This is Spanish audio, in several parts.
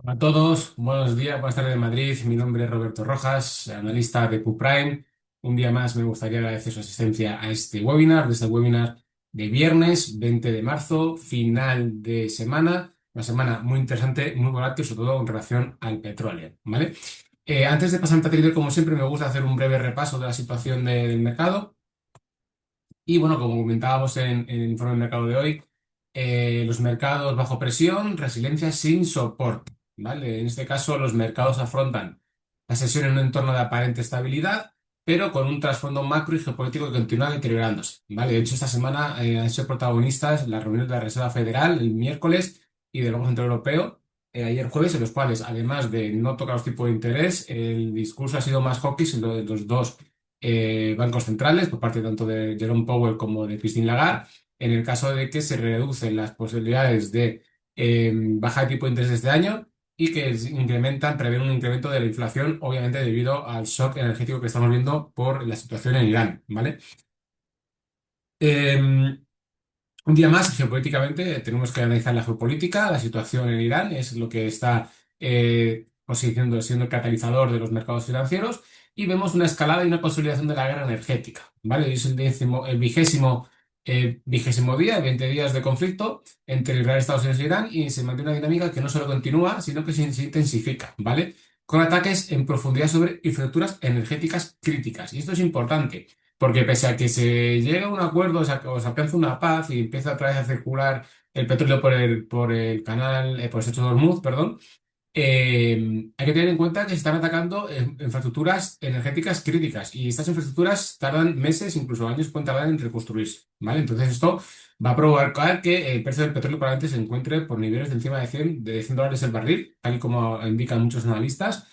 A todos, buenos días, buenas tardes de Madrid. Mi nombre es Roberto Rojas, analista de QPrime. Un día más me gustaría agradecer su asistencia a de este webinar de viernes 20 de marzo, final de semana. Una semana muy interesante, muy volátil, sobre todo en relación al petróleo, ¿vale? Antes de pasar al Twitter, como siempre, me gusta hacer un breve repaso de la situación del mercado. Y bueno, como comentábamos en el informe de mercado de hoy, los mercados bajo presión, resiliencia sin soporte, ¿vale? En este caso, los mercados afrontan la sesión en un entorno de aparente estabilidad, pero con un trasfondo macro y geopolítico que continúa deteriorándose, ¿vale? De hecho, esta semana han sido protagonistas las reuniones de la Reserva Federal el miércoles y del Banco Central Europeo ayer jueves, en los cuales, además de no tocar los tipos de interés, el discurso ha sido más hawkish en lo de los dos bancos centrales, por parte tanto de Jerome Powell como de Christine Lagarde, en el caso de que se reducen las posibilidades de baja de tipo de interés este año y que prevén un incremento de la inflación, obviamente debido al shock energético que estamos viendo por la situación en Irán, ¿vale? Eh, un día más, geopolíticamente, tenemos que analizar la geopolítica, la situación en Irán, es lo que está siendo el catalizador de los mercados financieros, y vemos una escalada y una consolidación de la guerra energética, ¿vale? Es el vigésimo día, 20 días de conflicto entre Israel, Estados Unidos e Irán, y se mantiene una dinámica que no solo continúa, sino que se intensifica, ¿vale? Con ataques en profundidad sobre infraestructuras energéticas críticas. Y esto es importante. Porque pese a que se llegue a un acuerdo, o se alcance una paz y empieza otra vez a circular el petróleo por el canal, por el Estrecho de Hormuz, perdón, hay que tener en cuenta que se están atacando infraestructuras energéticas críticas y estas infraestructuras tardan meses, incluso años, pueden tardar en reconstruirse, ¿vale? Entonces esto va a provocar que el precio del petróleo probablemente se encuentre por niveles de encima de 100 dólares el barril, tal y como indican muchos analistas,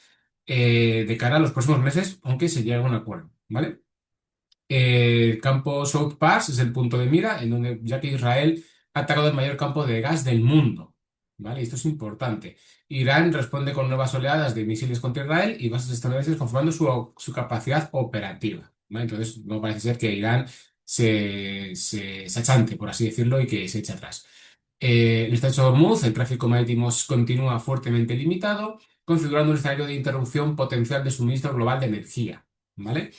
de cara a los próximos meses, aunque se llegue a un acuerdo, ¿vale? El campo South Pars es el punto de mira, en donde ya que Israel ha atacado el mayor campo de gas del mundo. ¿Vale? Esto es importante. Irán responde con nuevas oleadas de misiles contra Israel y bases estadounidenses conformando su capacidad operativa. ¿Vale? Entonces, no parece ser que Irán se achante, por así decirlo, y que se eche atrás. El estrecho de Hormuz, el tráfico marítimo continúa fuertemente limitado, configurando un escenario de interrupción potencial de suministro global de energía. ¿Vale?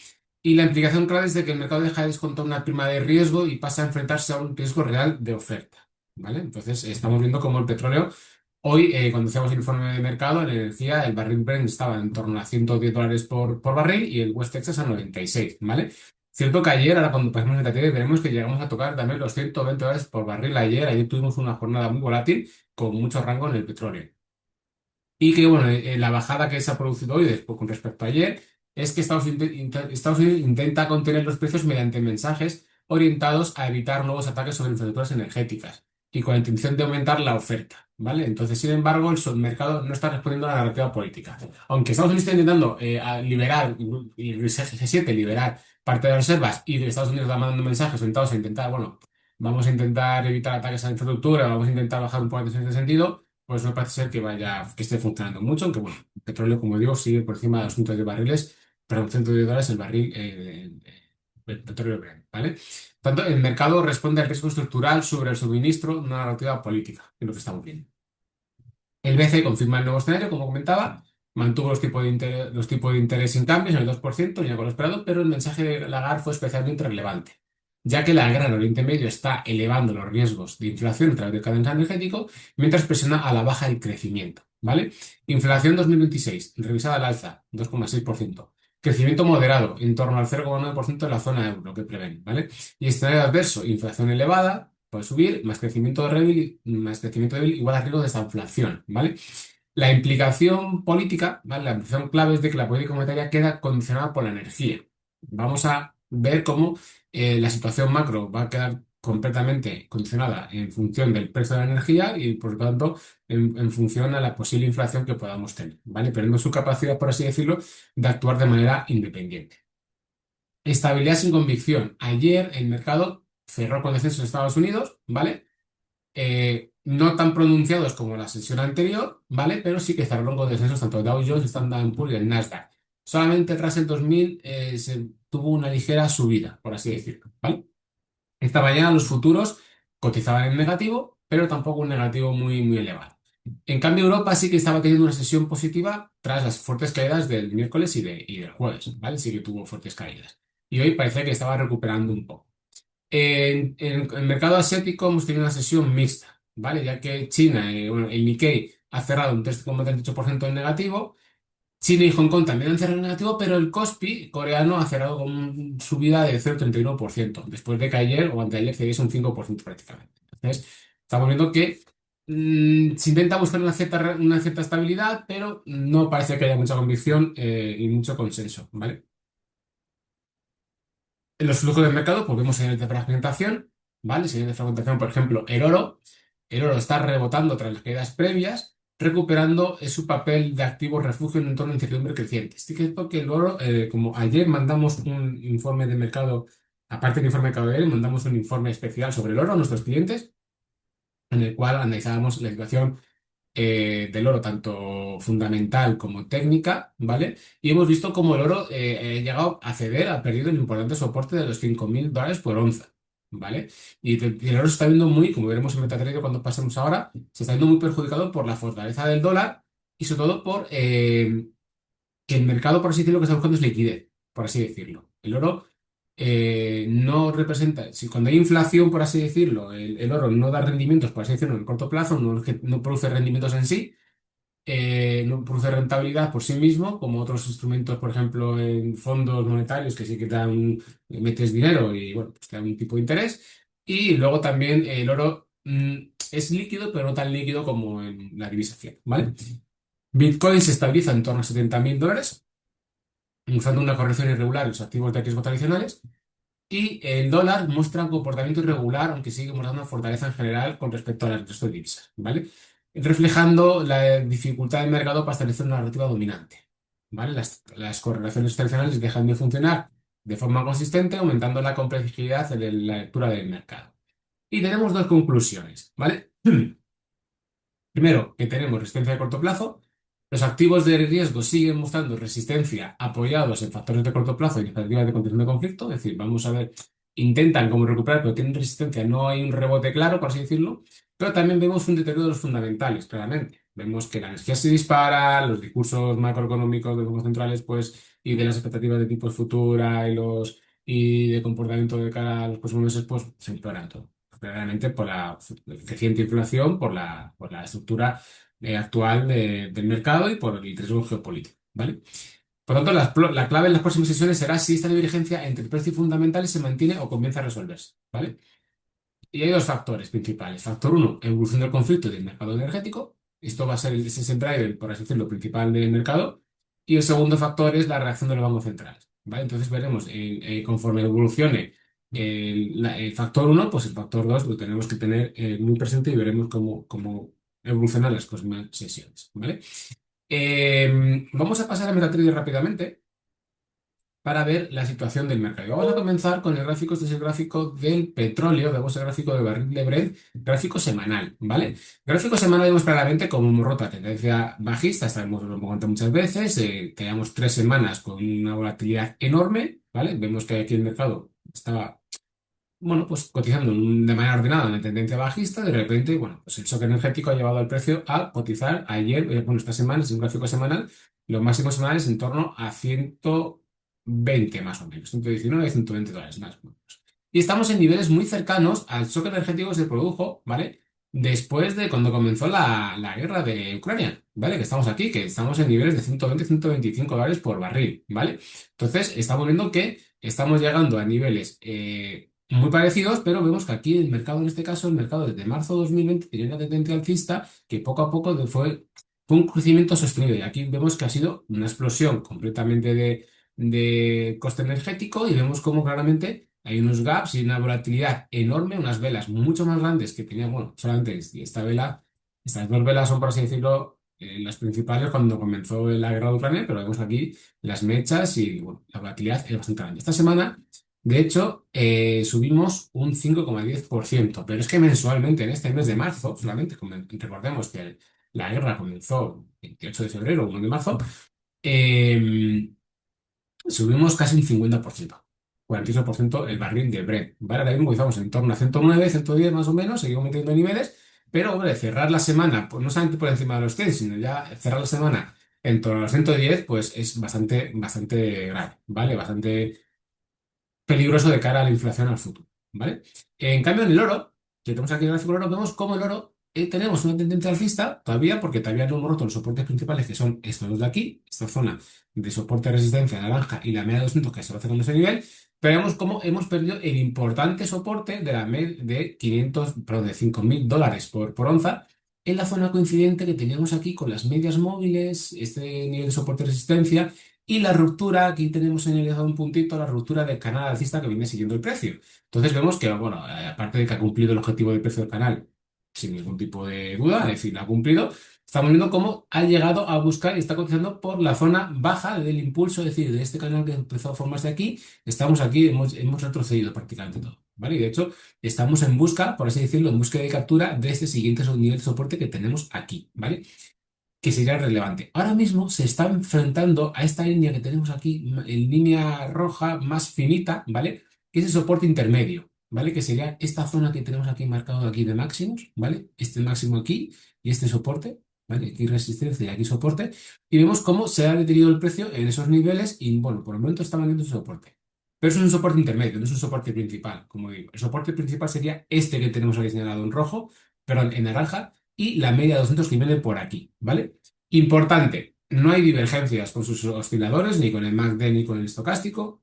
Y la implicación clave es de que el mercado deja de descontar una prima de riesgo y pasa a enfrentarse a un riesgo real de oferta. ¿Vale? Entonces, estamos viendo cómo el petróleo, hoy, cuando hacíamos el informe de mercado, en energía, el barril Brent estaba en torno a 110 dólares por barril y el West Texas a 96, ¿vale? Cierto que ayer, ahora cuando pasemos a TTF, veremos que llegamos a tocar también los 120 dólares por barril ayer. Ayer tuvimos una jornada muy volátil con mucho rango en el petróleo. Y que, bueno, la bajada que se ha producido hoy después con respecto a ayer es que Estados Unidos intenta contener los precios mediante mensajes orientados a evitar nuevos ataques sobre infraestructuras energéticas y con la intención de aumentar la oferta, ¿vale? Entonces, sin embargo, el mercado no está respondiendo a la narrativa política. Aunque Estados Unidos está intentando a liberar, y el G7 liberar parte de las reservas y Estados Unidos está mandando mensajes orientados a intentar, bueno, vamos a intentar evitar ataques a la infraestructura, vamos a intentar bajar un poco de tensión en ese sentido, pues no parece ser que esté funcionando mucho, aunque bueno, el petróleo, como digo, sigue por encima de los cientos de barriles, perdón, cientos de dólares el barril el petróleo Brent, ¿vale? Tanto el mercado responde al riesgo estructural sobre el suministro, una narrativa política, que es lo que estamos viendo. El BCE confirma el nuevo escenario, como comentaba, mantuvo los tipos de interés sin cambios en el 2%, ya con lo esperado, pero el mensaje de Lagarde fue especialmente relevante, ya que la guerra en Oriente Medio está elevando los riesgos de inflación a través del cadena energético, mientras presiona a la baja el crecimiento, ¿vale? Inflación 2026, revisada al alza, 2,6%. Crecimiento moderado, en torno al 0,9% de la zona euro, que prevén, ¿vale? Y escenario adverso, inflación elevada, puede subir, más crecimiento débil igual a riesgo de desinflación, ¿vale? La implicación política, ¿vale? La implicación clave es de que la política monetaria queda condicionada por la energía. Vamos a ver cómo la situación macro va a quedar completamente condicionada en función del precio de la energía y, por lo tanto, en función a la posible inflación que podamos tener, ¿vale? Perdiendo su capacidad, por así decirlo, de actuar de manera independiente. Estabilidad sin convicción. Ayer el mercado cerró con descensos en Estados Unidos, ¿vale? No tan pronunciados como la sesión anterior, ¿vale? Pero sí que cerraron con descensos tanto Dow Jones, Standard Poor's y el Nasdaq. Solamente el Russell 2000 tuvo una ligera subida, por así decirlo, ¿vale? Esta mañana los futuros cotizaban en negativo, pero tampoco un negativo muy, muy elevado. En cambio, Europa sí que estaba teniendo una sesión positiva tras las fuertes caídas del miércoles y del jueves, ¿vale? Sí que tuvo fuertes caídas. Y hoy parece que estaba recuperando un poco. En el mercado asiático hemos tenido una sesión mixta, ¿vale? Ya que China, bueno, el Nikkei ha cerrado un 3,38% en negativo. China y Hong Kong también han cerrado en negativo, pero el Kospi coreano ha cerrado con una subida de 0,31%, después de que ayer o anteayer cediese un 5% prácticamente. Entonces, estamos viendo que se intenta buscar una cierta estabilidad, pero no parece que haya mucha convicción y mucho consenso, ¿vale? En los flujos del mercado, pues vemos señales de fragmentación, ¿vale? Señales de fragmentación, por ejemplo, el oro. El oro está rebotando tras las caídas previas, recuperando su papel de activo refugio en un entorno de incertidumbre creciente. Sí que es cierto que el oro, como ayer mandamos un informe de mercado, aparte del informe de mercado de ayer, mandamos un informe especial sobre el oro a nuestros clientes, en el cual analizábamos la situación del oro, tanto fundamental como técnica, ¿vale? Y hemos visto cómo el oro ha llegado a ceder, ha perdido el importante soporte de los $5.000 por onza, ¿vale? Y el oro se está viendo muy, como veremos en MetaTrader cuando pasemos ahora, se está viendo muy perjudicado por la fortaleza del dólar y sobre todo por que el mercado, por así decirlo, lo que está buscando es liquidez, por así decirlo. El oro no representa, si cuando hay inflación, por así decirlo, el oro no da rendimientos, por así decirlo, en el corto plazo, no produce rendimientos en sí, no produce rentabilidad por sí mismo, como otros instrumentos, por ejemplo, en fondos monetarios que sí que dan, metes dinero y bueno, pues te dan un tipo de interés. Y luego también el oro es líquido, pero no tan líquido como en la divisa fiat, ¿vale? Bitcoin se estabiliza en torno a $70.000, mostrando una corrección irregular en los activos de riesgo tradicionales. Y el dólar muestra un comportamiento irregular, aunque sigue mostrando una fortaleza en general con respecto al resto de divisas, ¿vale? Reflejando la dificultad del mercado para establecer una narrativa dominante, ¿vale? Las correlaciones tradicionales dejan de funcionar de forma consistente, aumentando la complejidad de la lectura del mercado. Y tenemos dos conclusiones, ¿vale? Primero, que tenemos resistencia de corto plazo. Los activos de riesgo siguen mostrando resistencia apoyados en factores de corto plazo y expectativas de contención de conflicto. Es decir, vamos a ver, intentan como recuperar, pero tienen resistencia, no hay un rebote claro, por así decirlo. Pero también vemos un deterioro de los fundamentales, claramente. Vemos que la energía se dispara, los discursos macroeconómicos de los bancos centrales, pues, y de las expectativas de tipos futura y de comportamiento de cara a los próximos meses, pues, se empeoran todo claramente por la creciente inflación, por la estructura actual del mercado y por el riesgo geopolítico, ¿vale? Por tanto, la clave en las próximas sesiones será si esta divergencia entre precio y fundamentales se mantiene o comienza a resolverse, ¿vale? Y hay dos factores principales. Factor uno, evolución del conflicto y del mercado energético. Esto va a ser ese driver, por así decirlo, principal del mercado. Y el segundo factor es la reacción de los bancos centrales, ¿vale? Entonces veremos, conforme evolucione el factor uno, pues el factor 2 lo tenemos que tener muy presente y veremos cómo evolucionan las próximas sesiones, ¿vale? Vamos a pasar a MetaTrader rápidamente para ver la situación del mercado. Y vamos a comenzar con el gráfico, este es el gráfico del petróleo, vemos el gráfico de barril de Brent, gráfico semanal, ¿vale? Gráfico semanal vemos claramente como hemos roto la tendencia bajista, esta lo hemos comentado muchas veces, que llevamos 3 semanas con una volatilidad enorme, ¿vale? Vemos que aquí el mercado estaba, bueno, pues cotizando de manera ordenada en tendencia bajista, de repente, bueno, pues el shock energético ha llevado al precio a cotizar ayer, bueno, esta semana, es un gráfico semanal, los máximos semanales en torno a 120 más o menos, 119 y $120 más o menos. Y estamos en niveles muy cercanos al shock energético que se produjo, ¿vale? Después de cuando comenzó la guerra de Ucrania, ¿vale? Que estamos aquí, que estamos en niveles de 120, $125 por barril, ¿vale? Entonces, estamos viendo que estamos llegando a niveles muy parecidos, pero vemos que aquí el mercado, en este caso, el mercado desde marzo de 2020 tenía una tendencia alcista que poco a poco fue un crecimiento sostenido. Y aquí vemos que ha sido una explosión completamente de coste energético y vemos cómo claramente hay unos gaps y una volatilidad enorme, unas velas mucho más grandes que tenía, bueno, solamente esta vela, estas dos velas son, por así decirlo, las principales cuando comenzó la guerra de Ucrania, pero vemos aquí las mechas y bueno, la volatilidad es bastante grande. Esta semana, de hecho, subimos un 5,10%, pero es que mensualmente en este mes de marzo, solamente recordemos que la guerra comenzó el 28 de febrero, 1 de marzo, eh, subimos casi un 50%, 48% el barril de Brent, ¿vale? Ahora mismo estamos en torno a 109, 110 más o menos, seguimos metiendo niveles, Pero, hombre, cerrar la semana, pues no solamente por encima de los 100, sino ya cerrar la semana en torno a los 110, pues es bastante grave, ¿vale? Bastante peligroso de cara a la inflación al futuro, ¿vale? En cambio, en el oro, que tenemos aquí en el gráfico del oro, vemos cómo el oro tenemos una tendencia alcista todavía, porque todavía no hemos roto los soportes principales, que son estos dos de aquí, esta zona de soporte de resistencia naranja y la media de 200 que se va acercando a ese nivel, pero vemos cómo hemos perdido el importante soporte de la de 500, perdón, de $5.000 por onza, en la zona coincidente que teníamos aquí con las medias móviles, este nivel de soporte de resistencia y la ruptura, aquí tenemos señalizado un puntito, la ruptura del canal alcista que viene siguiendo el precio. Entonces vemos que, bueno, aparte de que ha cumplido el objetivo de precio del canal sin ningún tipo de duda, es decir, lo ha cumplido, estamos viendo cómo ha llegado a buscar y está cotizando por la zona baja del impulso, es decir, de este canal que empezó a formarse aquí, estamos aquí, hemos retrocedido prácticamente todo. ¿Vale? Y de hecho, estamos en busca, por así decirlo, en búsqueda de captura de este siguiente nivel de soporte que tenemos aquí, ¿vale? Que sería relevante. Ahora mismo se está enfrentando a esta línea que tenemos aquí, en línea roja más finita, ¿vale? Que es el soporte intermedio, ¿vale? Que sería esta zona que tenemos aquí marcado aquí de máximos, ¿vale? Este máximo aquí y este soporte, ¿vale? Aquí resistencia y aquí soporte. Y vemos cómo se ha detenido el precio en esos niveles y, bueno, por el momento está manteniendo ese soporte. Pero eso es un soporte intermedio, no es un soporte principal, como digo. El soporte principal sería este que tenemos aquí señalado en rojo, perdón, en naranja, y la media de 200 que viene por aquí, ¿vale? Importante, no hay divergencias con sus osciladores, ni con el MACD ni con el estocástico.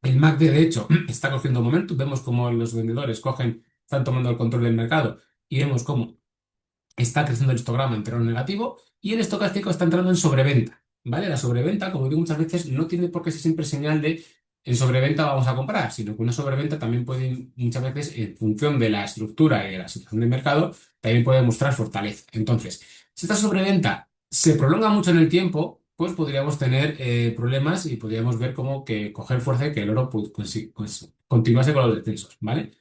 El MACD, de hecho, está cogiendo momentum. Vemos cómo los vendedores están tomando el control del mercado y vemos cómo está creciendo el histograma en terreno negativo y el estocástico está entrando en sobreventa, ¿vale? La sobreventa, como digo muchas veces, no tiene por qué ser siempre señal de en sobreventa vamos a comprar, sino que una sobreventa también puede, muchas veces, en función de la estructura y de la situación del mercado, también puede mostrar fortaleza. Entonces, si esta sobreventa se prolonga mucho en el tiempo, pues podríamos tener problemas y podríamos ver como que coger fuerza y que el oro pues, continuase con los descensos, ¿vale?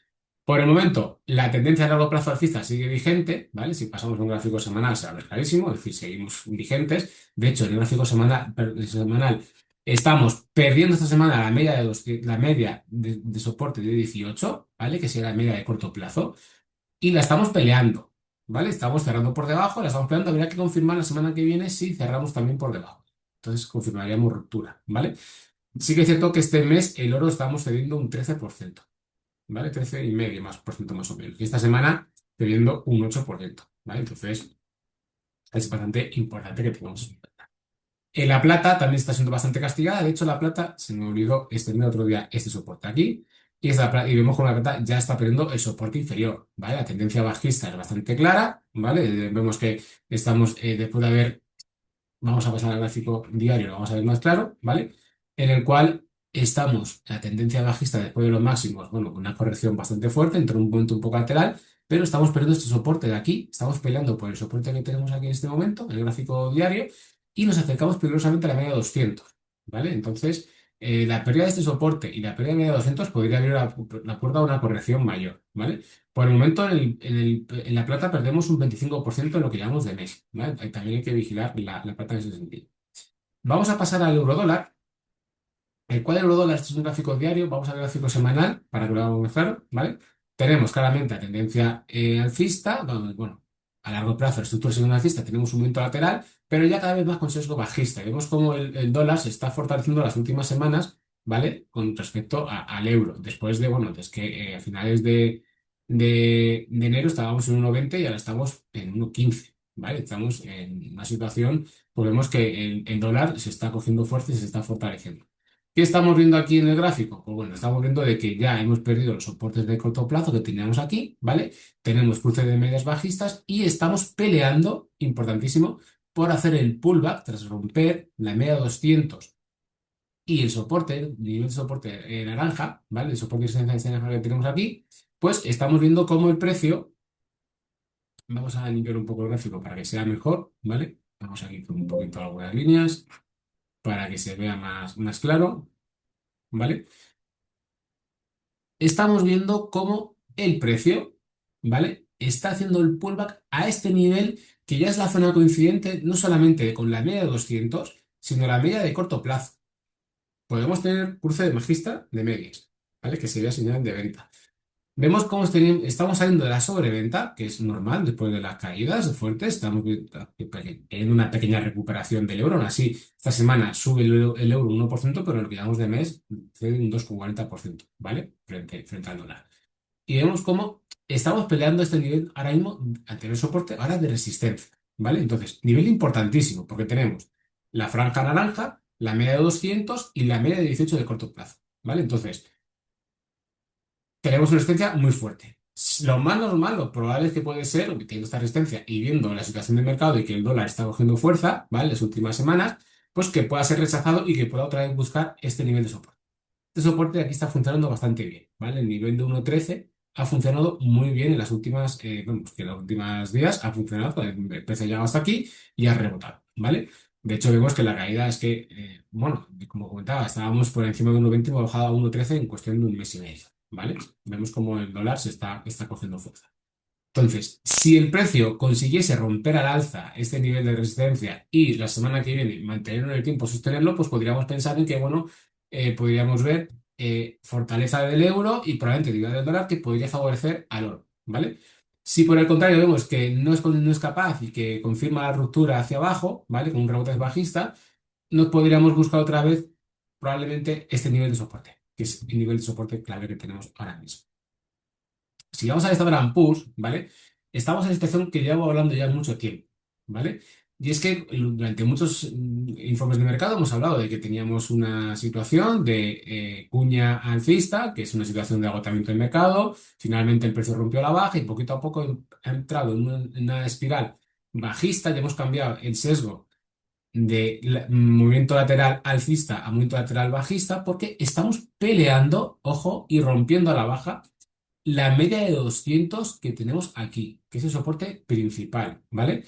Por el momento, la tendencia a largo plazo alcista sigue vigente, ¿vale? Si pasamos a un gráfico semanal, se va a ver clarísimo, es decir, seguimos vigentes. De hecho, en el gráfico semanal estamos perdiendo esta semana la media de soporte de 18, ¿vale? Que sería la media de corto plazo, y la estamos peleando, ¿vale? Estamos cerrando por debajo, la estamos peleando, habría que confirmar la semana que viene si cerramos también por debajo. Entonces confirmaríamos ruptura, ¿vale? Sí que es cierto que este mes el oro estamos cediendo un 13%. ¿Vale? 13,5 más por ciento más o menos. Y esta semana teniendo un 8%, ¿vale? Entonces es bastante importante que tengamos en cuenta. La plata también está siendo bastante castigada. De hecho, la plata se me olvidó extender otro día este soporte aquí. Y vemos como la plata ya está perdiendo el soporte inferior, ¿vale? La tendencia bajista es bastante clara, ¿vale? Vemos que estamos, después de haber vamos a pasar al gráfico diario, lo vamos a ver más claro, ¿vale? En el cual estamos en la tendencia bajista después de los máximos, bueno, con una corrección bastante fuerte, entre un punto un poco lateral, pero estamos perdiendo este soporte de aquí, estamos peleando por el soporte que tenemos aquí en este momento, en el gráfico diario, y nos acercamos peligrosamente a la media de 200, ¿vale? Entonces, la pérdida de este soporte y la pérdida de media de 200 podría abrir la puerta a una corrección mayor, ¿vale? Por el momento, en la plata perdemos un 25% en lo que llamamos de mes, ¿vale? También hay que vigilar la plata en ese sentido. Vamos a pasar al eurodólar, el cual eurodólar este es un gráfico diario, vamos al gráfico semanal para que lo hagamos más claro, ¿vale? Tenemos claramente la tendencia alcista, donde, bueno, a largo plazo la estructura sigue alcista, tenemos un movimiento lateral, pero ya cada vez más con sesgo bajista. Vemos cómo el dólar se está fortaleciendo las últimas semanas, ¿vale? Con respecto al euro, después de, bueno, desde que a finales de enero estábamos en 1,20 y ahora estamos en 1,15, ¿vale? Estamos en una situación, pues vemos que el dólar se está cogiendo fuerza y se está fortaleciendo. ¿Qué estamos viendo aquí en el gráfico? Pues bueno, estamos viendo de que ya hemos perdido los soportes de corto plazo que teníamos aquí, ¿vale? Tenemos cruce de medias bajistas y estamos peleando, importantísimo, por hacer el pullback tras romper la media 200 y el soporte, el nivel de soporte naranja, ¿vale? El soporte de resistencia naranja que tenemos aquí, pues estamos viendo cómo el precio, vamos a limpiar un poco el gráfico para que sea mejor, ¿vale? Vamos aquí con un poquito algunas líneas para que se vea más claro, ¿vale? Estamos viendo cómo el precio, ¿vale? Está haciendo el pullback a este nivel que ya es la zona coincidente no solamente con la media de 200, sino la media de corto plazo. Podemos tener cruce de bajista de medias, ¿vale? Que sería señal de venta. Vemos cómo estamos saliendo de la sobreventa, que es normal después de las caídas fuertes. Estamos en una pequeña recuperación del euro. Aún así, esta semana sube el euro un 1%, pero en lo que llevamos de mes cede un 2,40%, ¿vale? Frente al dólar. Y vemos cómo estamos peleando este nivel ahora mismo ante el soporte, ahora de resistencia, ¿vale? Entonces, nivel importantísimo, porque tenemos la franja naranja, la media de 200 y la media de 18 de corto plazo, ¿vale? Entonces, tenemos una resistencia muy fuerte. Lo más normal, lo probable es que puede ser, teniendo esta resistencia y viendo la situación del mercado y que el dólar está cogiendo fuerza, ¿vale? Las últimas semanas, pues que pueda ser rechazado y que pueda otra vez buscar este nivel de soporte. Este soporte aquí está funcionando bastante bien, ¿vale? El nivel de 1.13 ha funcionado muy bien en las últimas, bueno, que en los últimos días ha funcionado, pues, el precio ha llegado hasta aquí y ha rebotado, ¿vale? De hecho, vemos que la caída es que, bueno, como comentaba, estábamos por encima de 1.20 y hemos bajado a 1.13 en cuestión de un mes y medio, ¿vale? Vemos como el dólar está cogiendo fuerza. Entonces, si el precio consiguiese romper al alza este nivel de resistencia y la semana que viene mantenerlo en el tiempo, sostenerlo, pues podríamos pensar en que, bueno, podríamos ver fortaleza del euro y probablemente debilidad del dólar que podría favorecer al oro, ¿vale? Si por el contrario vemos que no es capaz y que confirma la ruptura hacia abajo, ¿vale? Con un rebote bajista, nos podríamos buscar otra vez probablemente este nivel de soporte, que es el nivel de soporte clave que tenemos ahora mismo. Si vamos a Standard Poor's, ¿vale? Estamos en la situación que llevo hablando ya mucho tiempo, ¿vale? Y es que durante muchos informes de mercado hemos hablado de que teníamos una situación de cuña alcista, que es una situación de agotamiento del mercado. Finalmente el precio rompió la baja y poquito a poco ha entrado en una espiral bajista y hemos cambiado el sesgo de movimiento lateral alcista a movimiento lateral bajista porque estamos peleando, ojo, y rompiendo a la baja la media de 200 que tenemos aquí, que es el soporte principal, ¿vale?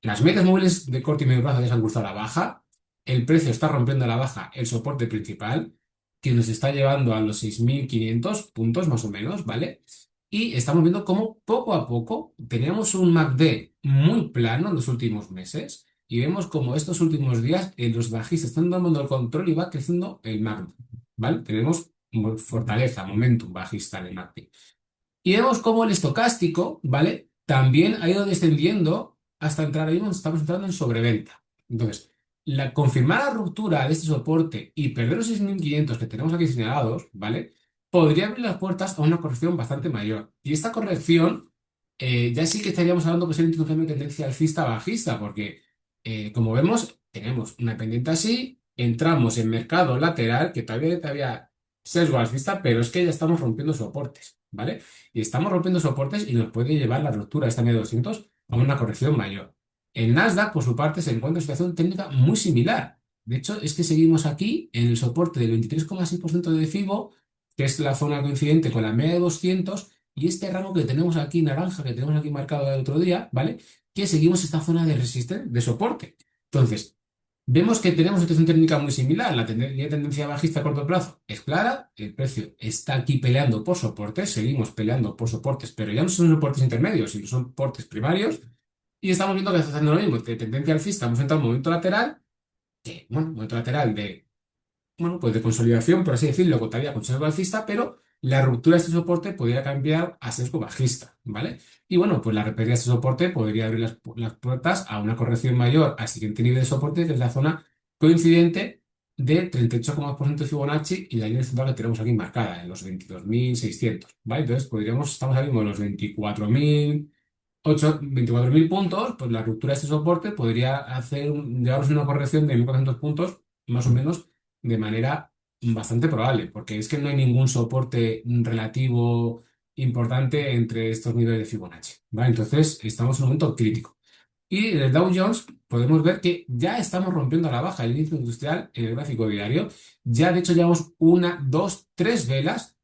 Las medias móviles de corto y medio plazo ya se han cruzado a la baja, el precio está rompiendo a la baja el soporte principal, que nos está llevando a los 6.500 puntos más o menos, ¿vale? Y estamos viendo cómo poco a poco teníamos un MACD muy plano en los últimos meses y vemos cómo estos últimos días los bajistas están tomando el control y va creciendo el MACD, ¿vale? Tenemos fortaleza, momentum bajista en el MACD. Y vemos cómo el estocástico, ¿vale? También ha ido descendiendo hasta entrar ahí donde estamos entrando en sobreventa. Entonces, confirmar la ruptura de este soporte y perder los 6.500 que tenemos aquí señalados, ¿vale? Podría abrir las puertas a una corrección bastante mayor. Y esta corrección, ya sí que estaríamos hablando posiblemente de un cambio de tendencia alcista bajista, porque, como vemos, tenemos una pendiente así, entramos en mercado lateral, que todavía sesgo alcista, pero es que ya estamos rompiendo soportes, ¿vale? Y estamos rompiendo soportes y nos puede llevar la ruptura de esta media de 200 a una corrección mayor. El Nasdaq, por su parte, se encuentra en una situación técnica muy similar. De hecho, es que seguimos aquí en el soporte del 23,6% de FIBO, que es la zona coincidente con la media de 200, y este rango que tenemos aquí naranja, que tenemos aquí marcado el otro día, ¿vale? Que seguimos esta zona de resistencia, de soporte. Entonces, vemos que tenemos una situación técnica muy similar. La línea de tendencia bajista a corto plazo es clara. El precio está aquí peleando por soportes. Seguimos peleando por soportes, pero ya no son soportes intermedios, sino son soportes primarios. Y estamos viendo que está haciendo lo mismo. De tendencia alcista hemos entrado en un momento lateral, que, bueno, momento lateral de bueno, pues de consolidación, por así decirlo, contaría con sesgo alcista, pero la ruptura de este soporte podría cambiar a sesgo bajista, ¿vale? Y bueno, pues la pérdida de este soporte podría abrir las puertas a una corrección mayor al siguiente nivel de soporte, que es la zona coincidente de 38,2% de Fibonacci y la línea central que tenemos aquí marcada, en los 22.600, ¿vale? Entonces, estamos ahora mismo en los 24.000 puntos, pues la ruptura de este soporte podría llevarnos una corrección de 1.400 puntos, más o menos, de manera bastante probable, porque es que no hay ningún soporte relativo importante entre estos niveles de Fibonacci, ¿vale? Entonces, estamos en un momento crítico. Y en el Dow Jones podemos ver que ya estamos rompiendo a la baja el índice industrial en el gráfico diario. Ya, de hecho, llevamos una, dos, tres velas,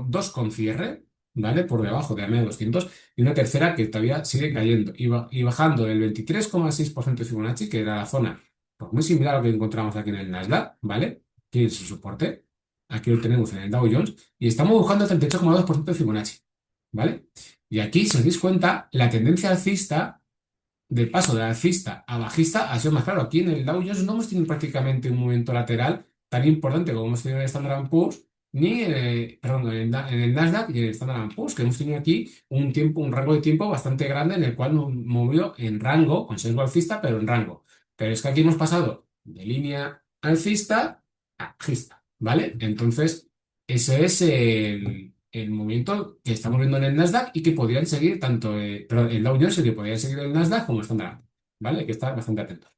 dos con cierre, ¿vale? Por debajo de la media de 200 y una tercera que todavía sigue cayendo y bajando del 23,6% de Fibonacci, que era la zona pues, muy similar a lo que encontramos aquí en el Nasdaq, ¿vale? Que es su soporte. Aquí lo tenemos en el Dow Jones y estamos buscando el 38,2% de Fibonacci, ¿vale? Y aquí, si os dais cuenta, la tendencia alcista del paso de alcista a bajista ha sido más claro. Aquí en el Dow Jones no hemos tenido prácticamente un movimiento lateral tan importante como hemos tenido en el Standard Poor's, ni perdón, en el Nasdaq y en el Standard Poor's, que hemos tenido aquí un tiempo, un rango de tiempo bastante grande en el cual hemos movido en rango, con sesgo alcista, pero en rango. Pero es que aquí hemos pasado de línea alcista a bajista, ¿vale? Entonces, ese es el movimiento que estamos viendo en el Nasdaq y que podrían seguir tanto, perdón, el Dow Jones y que podrían seguir el Nasdaq como el Standard Poor's, ¿vale? Hay que estar bastante atentos.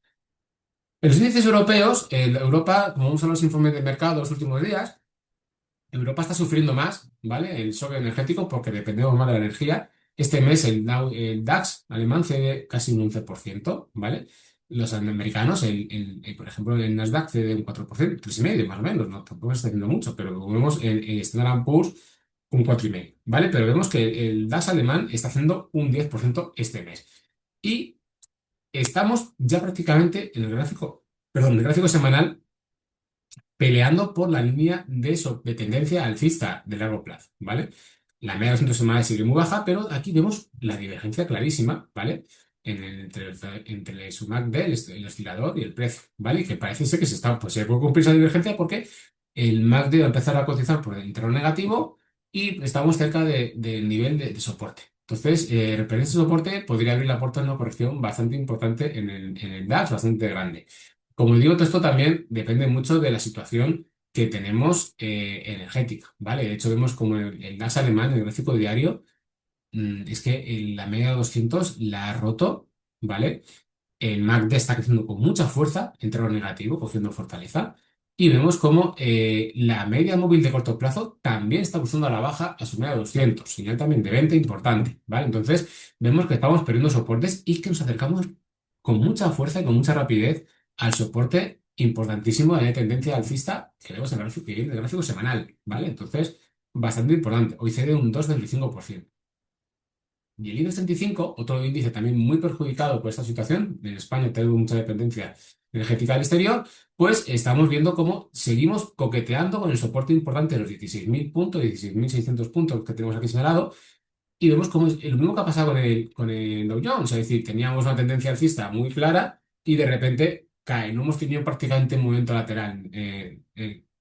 En los índices europeos, Europa, como vamos a los informes de mercado de los últimos días, Europa está sufriendo más, ¿vale? El shock energético porque dependemos más de la energía. Este mes el DAX alemán cede casi un 11%, ¿vale? Los americanos, por ejemplo, el Nasdaq cede un 4%, 3,5% más o menos, no tampoco está haciendo mucho, pero como vemos el Standard Poor's un 4,5%, ¿vale? Pero vemos que el DAX alemán está haciendo un 10% este mes. Y estamos ya prácticamente en el gráfico, perdón, en el gráfico semanal peleando por la línea de tendencia alcista de largo plazo, ¿vale? La media de 200 semanas sigue muy baja, pero aquí vemos la divergencia clarísima, ¿vale? Entre el Sumac el oscilador y el precio, ¿vale? Y que parece ser que pues se puede cumplir esa divergencia porque el MACD va a empezar a cotizar por el interno negativo y estamos cerca del nivel de soporte. Entonces, repetir ese soporte podría abrir la puerta a una corrección bastante importante en el DAX, bastante grande. Como digo, todo esto también depende mucho de la situación que tenemos energética, ¿vale? De hecho, vemos como el gas alemán, el gráfico diario, es que la media de 200 la ha roto, ¿vale? El MACD está creciendo con mucha fuerza, entre lo negativo, cogiendo fortaleza. Y vemos como la media móvil de corto plazo también está cruzando a la baja a su media de 200, señal también de venta importante, ¿vale? Entonces, vemos que estamos perdiendo soportes y que nos acercamos con mucha fuerza y con mucha rapidez al soporte importantísimo de tendencia alcista que vemos en el gráfico, que viene del gráfico semanal, ¿vale? Entonces, bastante importante. Hoy cede un 2,25%. Y el IBEX 35, otro índice también muy perjudicado por esta situación, en España tenemos mucha dependencia energética del exterior, pues estamos viendo cómo seguimos coqueteando con el soporte importante de los 16.000 puntos, 16.600 puntos que tenemos aquí señalado, y vemos cómo es lo mismo que ha pasado con el Dow Jones, es decir, teníamos una tendencia alcista muy clara y de repente cae. No hemos tenido prácticamente un movimiento lateral en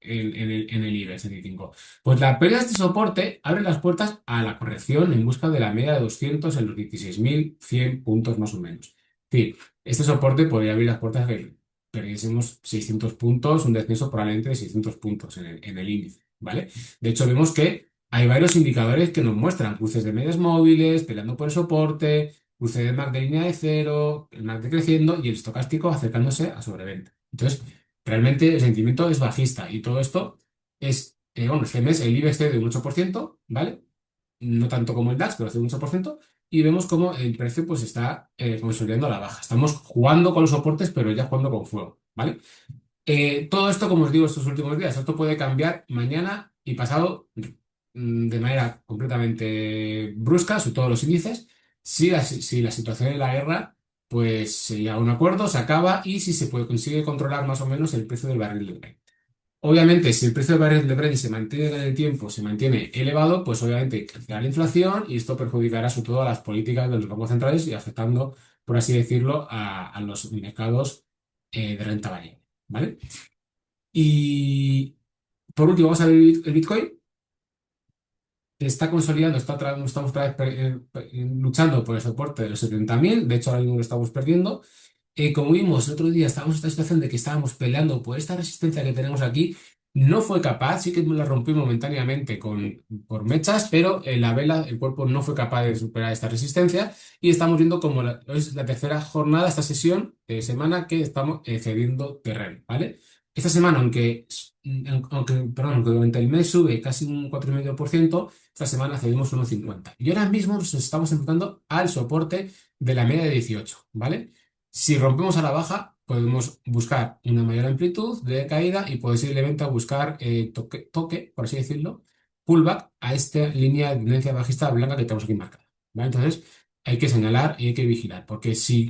el IBEX 35. Pues la pérdida de este soporte abre las puertas a la corrección en busca de la media de 200 en los 16.100 puntos más o menos. Es decir, este soporte podría abrir las puertas a que perdiésemos 600 puntos, un descenso probablemente de 600 puntos en el índice, ¿vale? De hecho, vemos que hay varios indicadores que nos muestran cruces de medias móviles, peleando por el soporte, cruce del MACD de línea de cero, el MACD creciendo y el estocástico acercándose a sobreventa. Entonces, realmente el sentimiento es bajista y todo esto bueno, este mes el IBEX de un 8%, ¿vale? No tanto como el DAX, pero hace un 8%, y vemos cómo el precio pues está consolidando a la baja. Estamos jugando con los soportes, pero ya jugando con fuego, ¿vale? Todo esto, como os digo, estos últimos días, esto puede cambiar mañana y pasado de manera completamente brusca, sobre todos los índices, si la situación de la guerra, pues se llega a un acuerdo, se acaba y si se consigue controlar más o menos el precio del barril de Brent. Obviamente, si el precio del barril de Brent se mantiene en el tiempo, se mantiene elevado, pues obviamente crecerá la inflación y esto perjudicará sobre todo a las políticas de los bancos centrales y afectando, por así decirlo, a los mercados de renta variable, ¿vale? Y por último, vamos a ver el Bitcoin, que está consolidando, estamos otra vez luchando por el soporte de los 70.000, de hecho ahora mismo lo estamos perdiendo. Como vimos el otro día, estábamos en esta situación de que estábamos peleando por esta resistencia que tenemos aquí. No fue capaz, sí que la rompí momentáneamente por mechas, pero la vela, el cuerpo no fue capaz de superar esta resistencia y estamos viendo como es la tercera jornada, esta sesión de semana que estamos cediendo terreno, ¿vale? Esta semana, perdón, aunque durante el mes sube casi un 4,5%, esta semana cedimos 1,50. Y ahora mismo nos estamos enfrentando al soporte de la media de 18, ¿vale? Si rompemos a la baja, podemos buscar una mayor amplitud de caída y posiblemente a buscar toque, por así decirlo, pullback a esta línea de tendencia bajista blanca que tenemos aquí marcada, ¿vale? Entonces, hay que señalar y hay que vigilar, porque si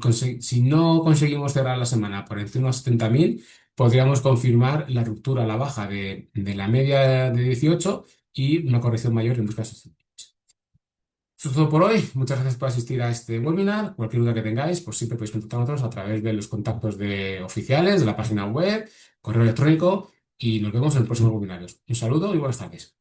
no conseguimos cerrar la semana por encima de los 70.000, podríamos confirmar la ruptura a la baja de la media de 18 y una corrección mayor en busca de esos. Eso es todo por hoy. Muchas gracias por asistir a este webinar. Cualquier duda que tengáis, pues siempre podéis contactar con nosotros a través de los contactos oficiales de la página web, correo electrónico. y nos vemos en el próximo webinario. Un saludo y buenas tardes.